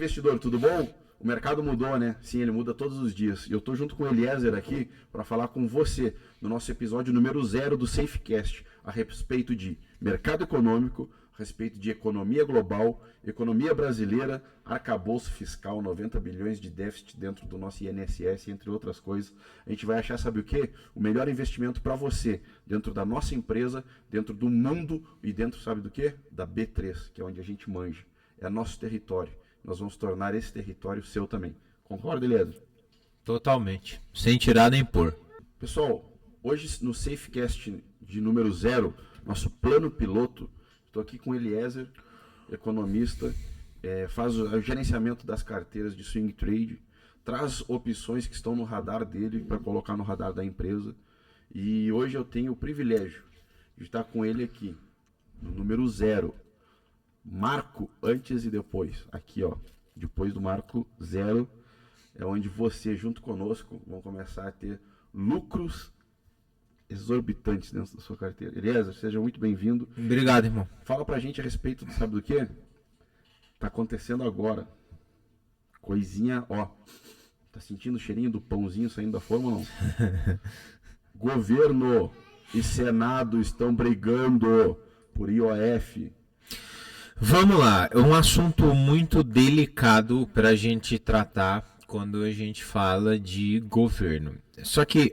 Investidor, tudo bom? O mercado mudou, né? Sim, ele muda todos os dias. E eu tô junto com o Eliezer aqui para falar com você no nosso episódio número 0 do SafeCast, a respeito de mercado econômico, a respeito de economia global, economia brasileira, arcabouço fiscal, 90 bilhões de déficit dentro do nosso INSS, entre outras coisas. A gente vai achar, sabe o quê? O melhor investimento para você, dentro da nossa empresa, dentro do mundo e dentro, sabe do quê? Da B3, que é onde a gente manja. É nosso território. Nós vamos tornar esse território seu também. Concorda, Eliezer? Totalmente. Sem tirar nem pôr. Pessoal, hoje no SafeCast de número 0, nosso plano piloto, estou aqui com o Eliezer, economista, faz o gerenciamento das carteiras de swing trade, traz opções que estão no radar dele para colocar no radar da empresa. E hoje eu tenho o privilégio de estar com ele aqui, no número 0. Marco antes e depois. Aqui, ó. Depois do marco 0 é onde você, junto conosco, vão começar a ter lucros exorbitantes dentro da sua carteira. Eliezer, seja muito bem-vindo. Obrigado, irmão. Fala pra gente a respeito, sabe do quê? Tá acontecendo agora. Coisinha, ó. Tá sentindo o cheirinho do pãozinho saindo da forma ou não? Governo e Senado estão brigando por IOF. Vamos lá, é um assunto muito delicado para a gente tratar quando a gente fala de governo. Só que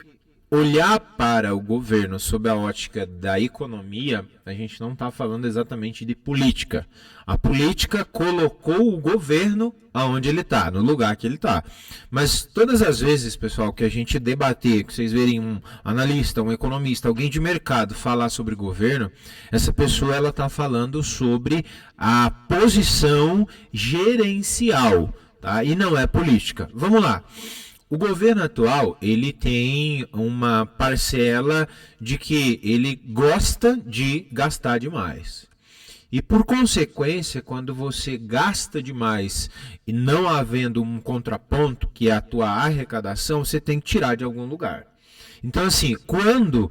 olhar para o governo sob a ótica da economia, a gente não está falando exatamente de política. A política colocou o governo aonde ele está, no lugar que ele está. Mas todas as vezes, pessoal, que a gente debater, que vocês verem um analista, um economista, alguém de mercado falar sobre governo, essa pessoa ela está falando sobre a posição gerencial, tá? E não é política. Vamos lá. O governo atual, ele tem uma parcela de que ele gosta de gastar demais. E por consequência, quando você gasta demais e não havendo um contraponto, que é a tua arrecadação, você tem que tirar de algum lugar. Então, assim, quando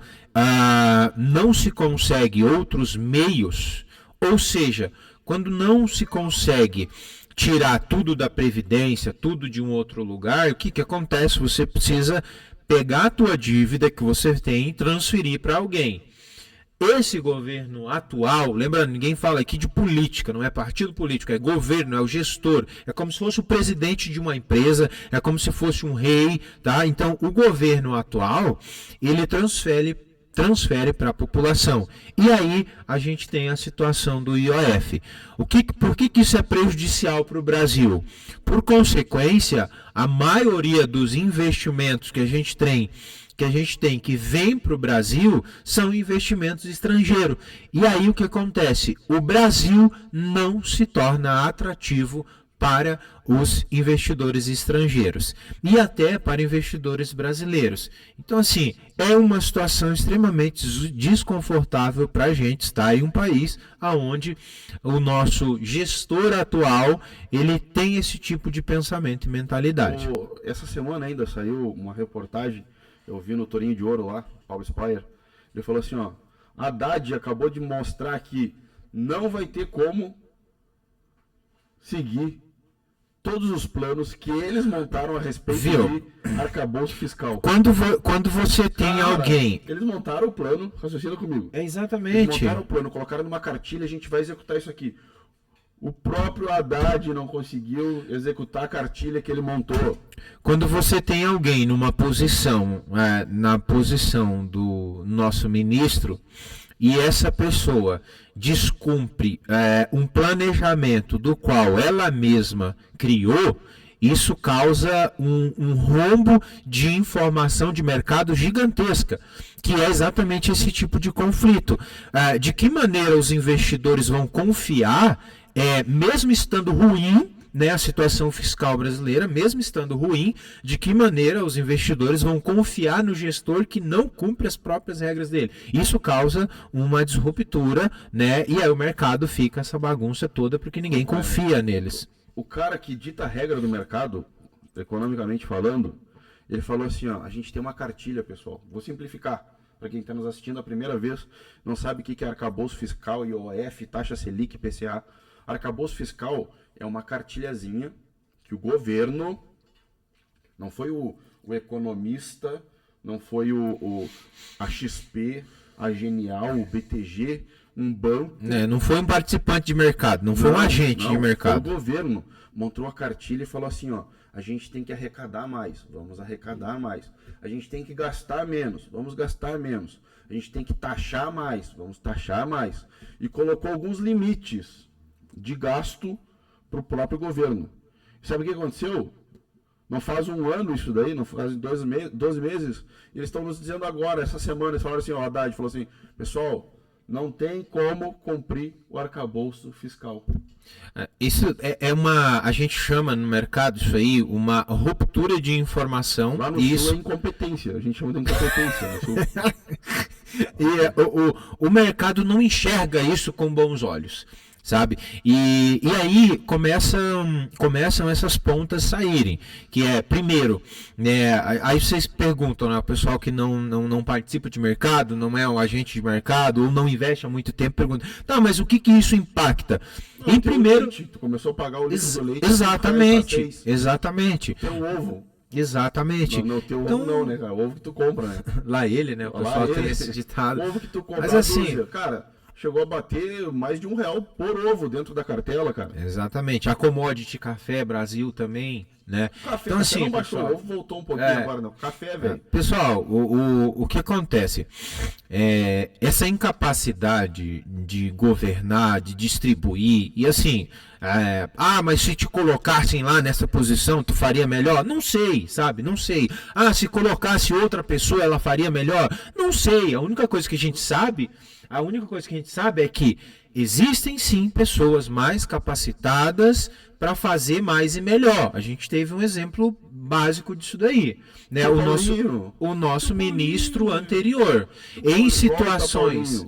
não se consegue outros meios, ou seja, quando não se consegue tirar tudo da Previdência, tudo de um outro lugar, o que acontece? Você precisa pegar a tua dívida que você tem e transferir para alguém. Esse governo atual, lembrando, ninguém fala aqui de política, não é partido político, é governo, é o gestor, é como se fosse o presidente de uma empresa, é como se fosse um rei, tá? Então, o governo atual, ele transfere para a população. E aí a gente tem a situação do IOF. Por que isso é prejudicial para o Brasil? Por consequência, a maioria dos investimentos que a gente tem que vem para o Brasil são investimentos estrangeiros. E aí o que acontece? O Brasil não se torna atrativo para os investidores estrangeiros e até para investidores brasileiros. Então, assim, é uma situação extremamente desconfortável para a gente estar em um país onde o nosso gestor atual ele tem esse tipo de pensamento e mentalidade. Essa semana ainda saiu uma reportagem, eu vi no Torinho de Ouro lá, Paulo Spire, ele falou assim, ó, a Haddad acabou de mostrar que não vai ter como seguir todos os planos que eles montaram a respeito de arcabouço fiscal. Quando você tem alguém... Eles montaram o plano, raciocina comigo. É exatamente. Eles montaram o plano, colocaram numa cartilha, a gente vai executar isso aqui. O próprio Haddad não conseguiu executar a cartilha que ele montou. Quando você tem alguém numa posição, na posição do nosso ministro, e essa pessoa descumpre um planejamento do qual ela mesma criou, isso causa um rombo de informação de mercado gigantesca, que é exatamente esse tipo de conflito. De que maneira os investidores vão confiar, mesmo estando ruim, né, a situação fiscal brasileira, mesmo estando ruim, de que maneira os investidores vão confiar no gestor que não cumpre as próprias regras dele. Isso causa uma disruptura, né, e aí o mercado fica essa bagunça toda porque ninguém confia neles. O cara que dita a regra do mercado, economicamente falando, ele falou assim, ó, a gente tem uma cartilha, pessoal, vou simplificar, para quem está nos assistindo a primeira vez, não sabe o que é arcabouço fiscal, IOF, taxa Selic, PCA. Arcabouço fiscal é uma cartilhazinha que o governo, não foi o economista, não foi a XP, a Genial, o BTG, um banco. Não foi um participante de mercado, não foi um agente de mercado. Foi o governo montou a cartilha e falou assim, ó, a gente tem que arrecadar mais, vamos arrecadar mais. A gente tem que gastar menos, vamos gastar menos. A gente tem que taxar mais, vamos taxar mais. E colocou alguns limites de gasto para o próprio governo. Sabe o que aconteceu? Não faz um ano isso daí, não faz 12 meses. E eles estão nos dizendo agora, essa semana, eles falaram assim, ó, Haddad falou assim, pessoal, não tem como cumprir o arcabouço fiscal. Isso é uma, a gente chama no mercado isso aí, uma ruptura de informação. Lá no isso Sul é incompetência, a gente chama de incompetência no Sul. E o mercado não enxerga isso com bons olhos, sabe? E aí começam essas pontas saírem, que é, primeiro, né, aí vocês perguntam, né, o pessoal que não participa de mercado, não é um agente de mercado, ou não investe há muito tempo, pergunta, tá, mas o que isso impacta? Não, em primeiro... Leite, tu começou a pagar o litro do leite. Exatamente. Tem o ovo. Exatamente. Não, teu então, ovo não, né, cara? O ovo que tu compra, né? Lá ele, né? O pessoal tem esse ditado. O ovo que tu compra, mas assim, dúzia, cara, chegou a bater mais de R$1 por ovo dentro da cartela, cara. Exatamente. A commodity café Brasil também, né? Café, então, assim, não baixou, pessoal, o ovo voltou um pouquinho agora, não. Café, velho. Pessoal, o que acontece? Essa incapacidade de governar, de distribuir, e assim, mas se te colocassem lá nessa posição, tu faria melhor? Não sei, sabe? Não sei. Se colocasse outra pessoa, ela faria melhor? Não sei. A única coisa que a gente sabe é que existem sim pessoas mais capacitadas para fazer mais e melhor. A gente teve um exemplo básico disso daí, né? O nosso ministro anterior, em situações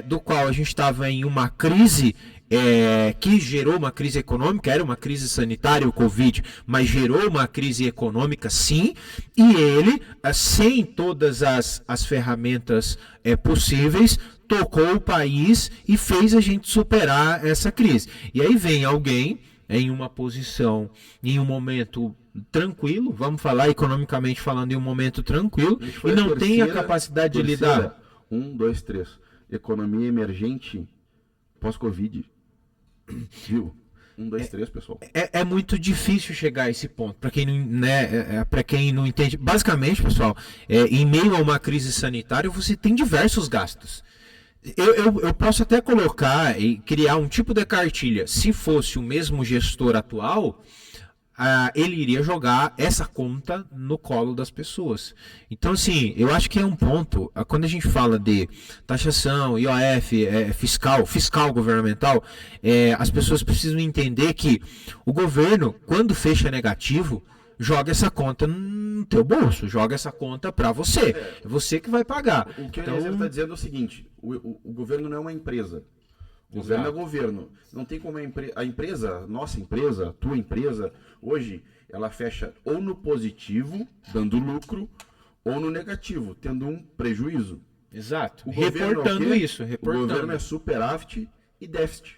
do qual a gente estava em uma crise que gerou uma crise econômica, era uma crise sanitária, o Covid, mas gerou uma crise econômica, sim, e ele, sem todas as ferramentas possíveis, tocou o país e fez a gente superar essa crise. E aí vem alguém em uma posição, em um momento tranquilo, vamos falar economicamente falando, em um momento tranquilo, e não tem a capacidade de lidar. 1, 2, 3. Economia emergente pós-Covid. Viu? 1, 2, 3, pessoal. É muito difícil chegar a esse ponto. Para quem não, né, para quem não entende, basicamente, pessoal, em meio a uma crise sanitária, você tem diversos gastos. Eu posso até colocar e criar um tipo de cartilha. Se fosse o mesmo gestor atual, ele iria jogar essa conta no colo das pessoas. Então, assim, eu acho que é um ponto, quando a gente fala de taxação, IOF, fiscal governamental, as pessoas precisam entender que o governo, quando fecha negativo, joga essa conta no teu bolso, joga essa conta para você. É você que vai pagar. O que o Eliezer está dizendo é o seguinte, o governo não é uma empresa. O governo é governo. Não tem como a empresa, nossa empresa, a tua empresa, hoje, ela fecha ou no positivo, dando lucro, ou no negativo, tendo um prejuízo. Exato. Reportando isso. O governo é superávit e déficit.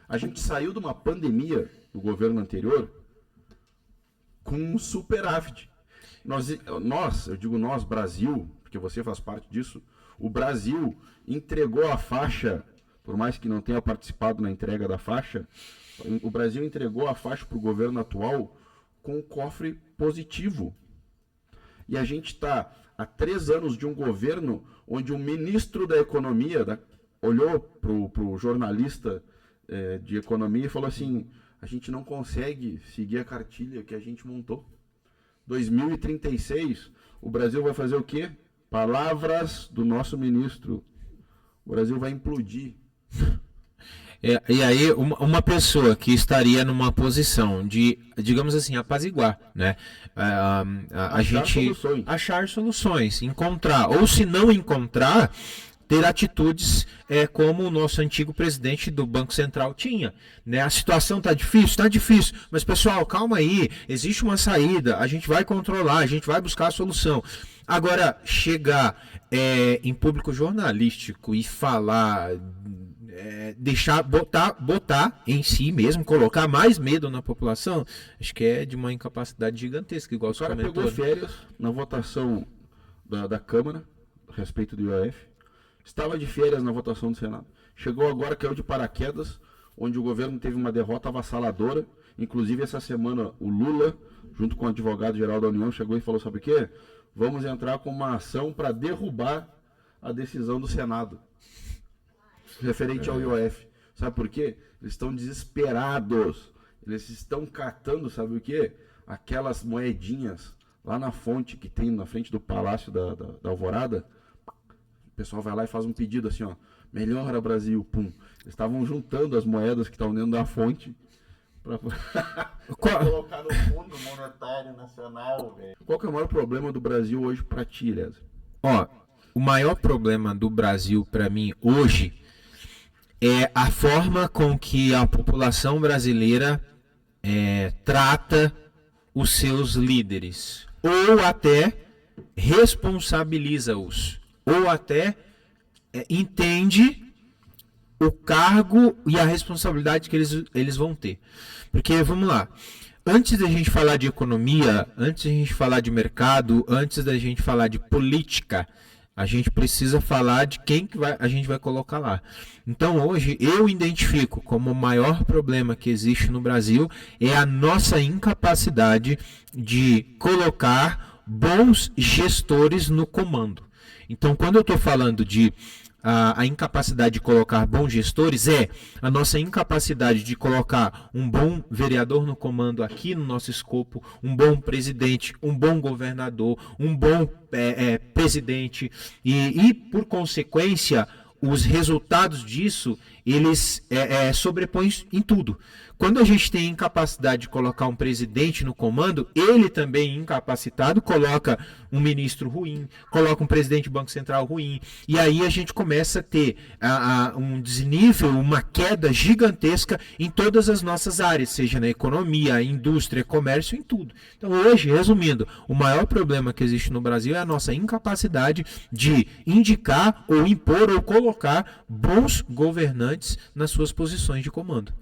A gente saiu de uma pandemia do governo anterior com um superávit. Eu digo nós, Brasil, porque você faz parte disso, o Brasil entregou a faixa, por mais que não tenha participado na entrega da faixa, o Brasil entregou a faixa para o governo atual com um cofre positivo. E a gente está há 3 anos de um governo onde o ministro da Economia olhou para o jornalista de Economia e falou assim, a gente não consegue seguir a cartilha que a gente montou. 2036, o Brasil vai fazer o quê? Palavras do nosso ministro. O Brasil vai implodir. E aí, uma pessoa que estaria numa posição de, digamos assim, apaziguar, né? A gente achar soluções, encontrar, ou se não encontrar, ter atitudes como o nosso antigo presidente do Banco Central tinha, né? A situação está difícil, mas pessoal, calma aí, existe uma saída, a gente vai controlar, a gente vai buscar a solução. Agora, chegar em público jornalístico e falar botar em si mesmo, colocar mais medo na população, acho que é de uma incapacidade gigantesca, igual O você cara comentou. pegou férias na votação da Câmara a respeito do IOF, estava de férias na votação do Senado. Chegou agora, caiu de paraquedas, onde o governo teve uma derrota avassaladora. Inclusive, essa semana, o Lula, junto com o advogado-geral da União, chegou e falou, sabe o quê? Vamos entrar com uma ação para derrubar a decisão do Senado referente ao IOF. Sabe por quê? Eles estão desesperados. Eles estão catando, sabe o quê? Aquelas moedinhas lá na fonte que tem na frente do Palácio da Alvorada. O pessoal vai lá e faz um pedido assim, ó. Melhora Brasil, pum. Eles estavam juntando as moedas que estavam dentro da fonte para colocar no Fundo Monetário Nacional, velho. Qual que é o maior problema do Brasil hoje para ti, Léo? Ó, o maior problema do Brasil para mim hoje é a forma com que a população brasileira trata os seus líderes, ou até responsabiliza-os, ou até entende o cargo e a responsabilidade que eles vão ter. Porque, vamos lá, antes da gente falar de economia, antes da gente falar de mercado, antes da gente falar de política, a gente precisa falar de quem que a gente vai colocar lá. Então, hoje, eu identifico como o maior problema que existe no Brasil é a nossa incapacidade de colocar bons gestores no comando. Então, quando eu estou falando de a incapacidade de colocar bons gestores, é a nossa incapacidade de colocar um bom vereador no comando aqui no nosso escopo, um bom presidente, um bom governador, um bom presidente e, por consequência, os resultados disso, eles sobrepõem em tudo. Quando a gente tem incapacidade de colocar um presidente no comando, ele também incapacitado coloca um ministro ruim, coloca um presidente do Banco Central ruim, e aí a gente começa a ter um desnível, uma queda gigantesca em todas as nossas áreas, seja na economia, indústria, comércio, em tudo. Então hoje, resumindo, o maior problema que existe no Brasil é a nossa incapacidade de indicar ou impor ou colocar bons governantes nas suas posições de comando.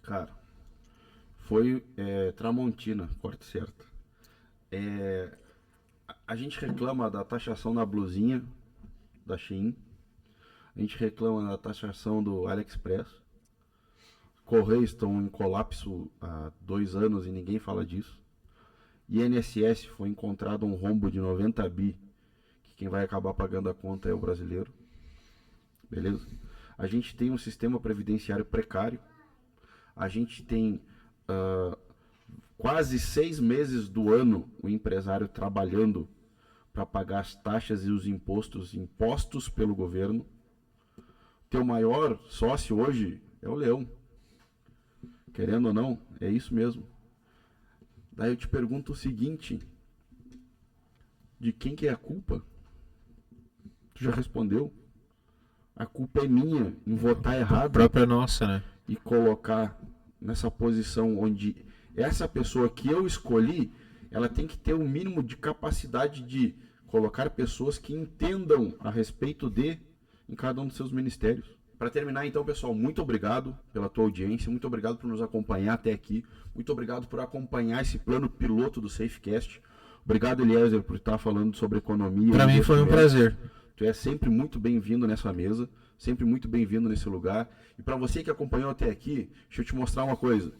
Cara, foi Tramontina, corte certo. A gente reclama da taxação na blusinha da Shein. A gente reclama da taxação do AliExpress. Correios estão em colapso há 2 anos e ninguém fala disso. INSS foi encontrado um rombo de 90 bi, que quem vai acabar pagando a conta é o brasileiro. Beleza? A gente tem um sistema previdenciário precário. A gente tem quase 6 meses do ano o empresário trabalhando para pagar as taxas e os impostos impostos pelo governo. Teu maior sócio hoje é o leão. Querendo ou não, é isso mesmo. Daí eu te pergunto o seguinte: de quem que é a culpa? Tu já respondeu. A culpa é minha em votar errado. A própria nossa, né? E colocar nessa posição onde essa pessoa que eu escolhi, ela tem que ter o mínimo de capacidade de colocar pessoas que entendam a respeito em cada um dos seus ministérios. Para terminar, então, pessoal, muito obrigado pela tua audiência, muito obrigado por nos acompanhar até aqui, muito obrigado por acompanhar esse plano piloto do SafeCast. Obrigado, Eliezer, por estar falando sobre economia. Para mim foi um prazer. Tu é sempre muito bem-vindo nessa mesa, sempre muito bem-vindo nesse lugar. E para você que acompanhou até aqui, deixa eu te mostrar uma coisa.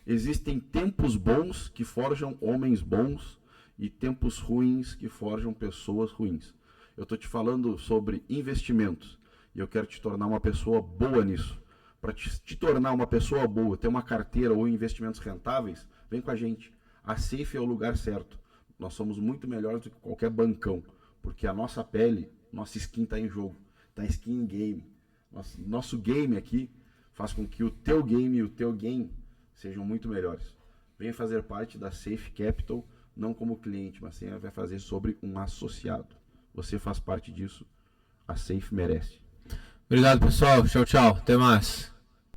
Existem tempos bons que forjam homens bons e tempos ruins que forjam pessoas ruins. Eu estou te falando sobre investimentos e eu quero te tornar uma pessoa boa nisso. Para te tornar uma pessoa boa, ter uma carteira ou investimentos rentáveis, vem com a gente. A Safe é o lugar certo. Nós somos muito melhores do que qualquer bancão, porque a nossa pele, nossa skin está em jogo, está em skin game. Nosso game aqui faz com que o teu game e o teu game sejam muito melhores. Venha fazer parte da Safe Capital, não como cliente, mas sim vai fazer sobre um associado. Você faz parte disso, a Safe merece. Obrigado, pessoal. Tchau, tchau. Até mais.